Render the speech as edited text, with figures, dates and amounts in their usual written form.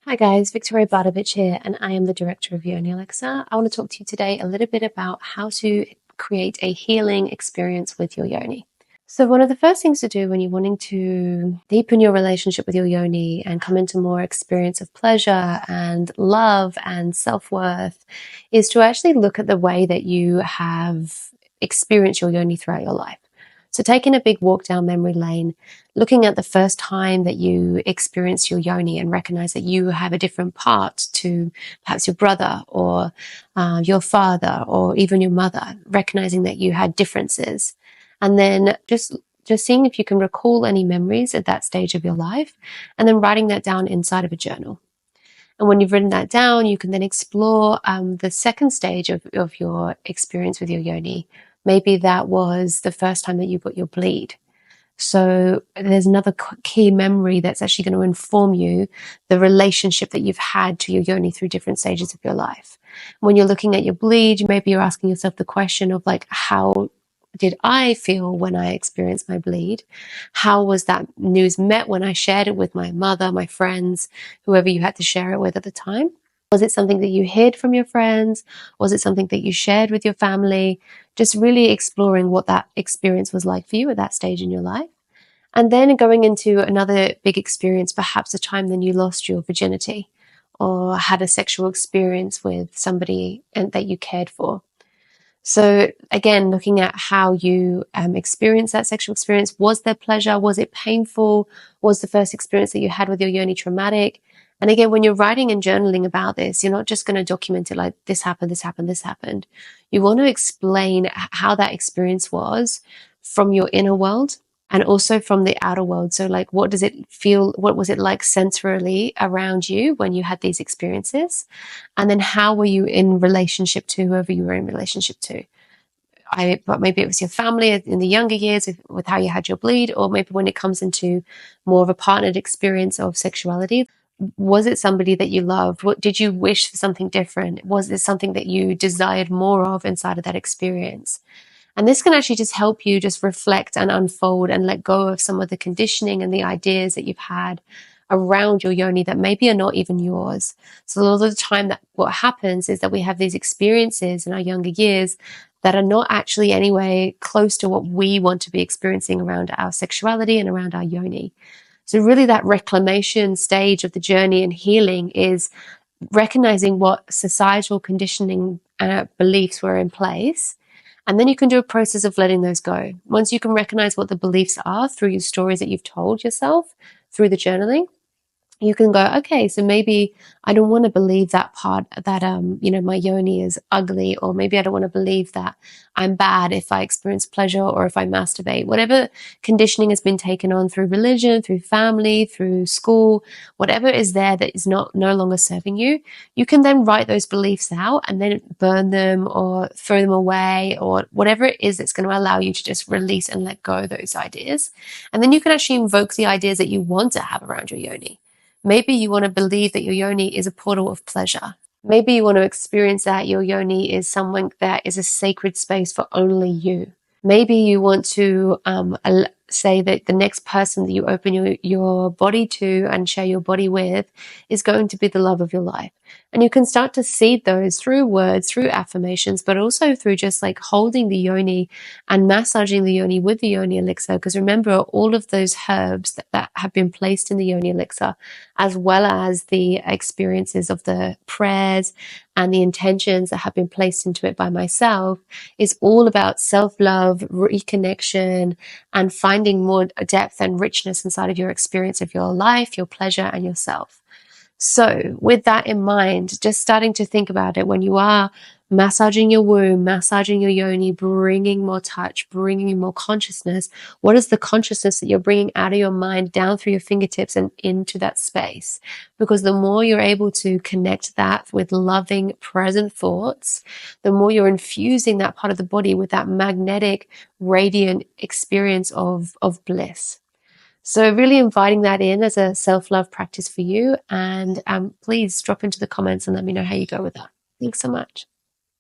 Hi guys, Victoria Bardovich here, and I am the director of Yoni. I want to talk to you today a little bit about how to create a healing experience with your Yoni. So one of the first things to do when you're wanting to deepen your relationship with your Yoni and come into more experience of pleasure and love and self-worth is to actually look at the way that you have experienced your Yoni throughout your life. So taking a big walk down memory lane, looking at the first time that you experienced your Yoni and recognize that you have a different part to perhaps your brother or your father or even your mother, recognizing that you had differences. And then just seeing if you can recall any memories at that stage of your life and then writing that down inside of a journal. And when you've written that down, you can then explore the second stage of your experience with your Yoni. Maybe that was the first time that you got your bleed. So there's another key memory that's actually going to inform you the relationship that you've had to your Yoni through different stages of your life. When you're looking at your bleed, maybe you're asking yourself the question of like, how did I feel when I experienced my bleed? How was that news met when I shared it with my mother, my friends, whoever you had to share it with at the time? Was it something that you hid from your friends? Was it something that you shared with your family? Just really exploring what that experience was like for you at that stage in your life. And then going into another big experience, perhaps a time then you lost your virginity or had a sexual experience with somebody that you cared for. So again, looking at how you experienced that sexual experience. Was there pleasure? Was it painful? Was the first experience that you had with your Yoni traumatic? And again, when you're writing and journaling about this, you're not just going to document it like this happened, this happened, this happened. You want to explain how that experience was from your inner world and also from the outer world. So like, what does it feel? What was it like sensorily around you when you had these experiences? And then how were you in relationship to whoever you were in relationship to? But maybe it was your family in the younger years with how you had your bleed, or maybe when it comes into more of a partnered experience of sexuality. Was it somebody that you loved? What did you wish for something different? Was it something that you desired more of inside of that experience? And this can actually just help you just reflect and unfold and let go of some of the conditioning and the ideas that you've had around your Yoni that maybe are not even yours. So a lot of the time that what happens is that we have these experiences in our younger years that are not actually anyway close to what we want to be experiencing around our sexuality and around our Yoni. So really that reclamation stage of the journey and healing is recognizing what societal conditioning beliefs were in place. And then you can do a process of letting those go. Once you can recognize what the beliefs are through your stories that you've told yourself through the journaling, you can go, okay, so maybe I don't want to believe that part that, my Yoni is ugly, or maybe I don't want to believe that I'm bad if I experience pleasure or if I masturbate. Whatever conditioning has been taken on through religion, through family, through school, whatever is there that is no longer serving you, you can then write those beliefs out and then burn them or throw them away or whatever it is that's going to allow you to just release and let go of those ideas. And then you can actually invoke the ideas that you want to have around your Yoni. Maybe you want to believe that your Yoni is a portal of pleasure. Maybe you want to experience that your Yoni is something that is a sacred space for only you. Maybe you want to say that the next person that you open your body to and share your body with is going to be the love of your life. And you can start to seed those through words, through affirmations, but also through just like holding the Yoni and massaging the Yoni with the Yoni elixir. Because remember, all of those herbs that have been placed in the Yoni elixir, as well as the experiences of the prayers and the intentions that have been placed into it by myself, is all about self-love, reconnection, and finding more depth and richness inside of your experience of your life, your pleasure, and yourself. So with that in mind, just starting to think about it when you are massaging your womb, massaging your Yoni, bringing more touch, bringing more consciousness. What is the consciousness that you're bringing out of your mind down through your fingertips and into that space? Because the more you're able to connect that with loving, present thoughts, the more you're infusing that part of the body with that magnetic, radiant experience of bliss. So really inviting that in as a self-love practice for you. And please drop into the comments and let me know how you go with that. Thanks so much.